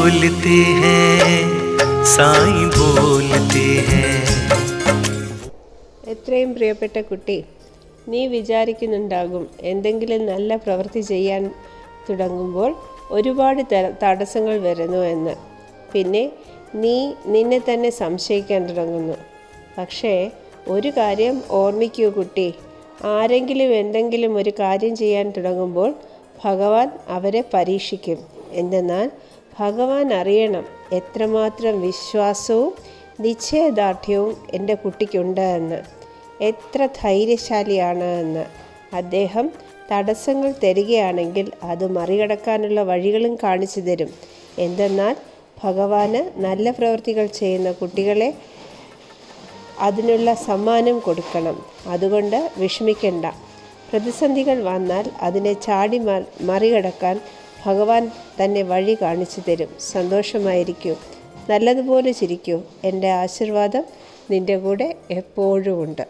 बोलते हैं साईं बोलते हैं. എത്രയും പ്രിയപ്പെട്ട കുട്ടി, നീ വിചാരിക്കുന്നുണ്ടാകും എന്തെങ്കിലും നല്ല പ്രവൃത്തി ചെയ്യാൻ തുടങ്ങുമ്പോൾ ഒരുപാട് തടസ്സങ്ങൾ വരുന്നു എന്ന്. പിന്നെ നീ നിന്നെ തന്നെ സംശയിക്കാൻ തുടങ്ങുന്നു. പക്ഷേ ഒരു കാര്യം ഓർമ്മിക്കൂ കുട്ടി, ആരെങ്കിലും എന്തെങ്കിലും ഒരു കാര്യം ചെയ്യാൻ തുടങ്ങുമ്പോൾ ഭഗവാൻ അവരെ പരീക്ഷിക്കും. എന്തെന്നാൽ ഭഗവാൻ അറിയണം എത്രമാത്രം വിശ്വാസവും നിശ്ചയദാർഢ്യവും എൻ്റെ കുട്ടിക്കുണ്ട് എന്ന്, എത്ര ധൈര്യശാലിയാണ് എന്ന്. അദ്ദേഹം തടസ്സങ്ങൾ തരികയാണെങ്കിൽ അത് മറികടക്കാനുള്ള വഴികളും കാണിച്ചു തരും. എന്തെന്നാൽ ഭഗവാന് നല്ല പ്രവൃത്തികൾ ചെയ്യുന്ന കുട്ടികളെ അതിനുള്ള സമ്മാനം കൊടുക്കണം. അതുകൊണ്ട് വിഷമിക്കണ്ട. പ്രതിസന്ധികൾ വന്നാൽ അതിനെ ചാടി മറികടക്കാൻ ഭഗവാൻ തന്നെ വഴി കാണിച്ചു തരും. സന്തോഷമായിരിക്കൂ, നല്ലതുപോലെ ചിരിക്കൂ. എൻ്റെ ആശീർവാദം നിൻ്റെ കൂടെ എപ്പോഴും ഉണ്ട്.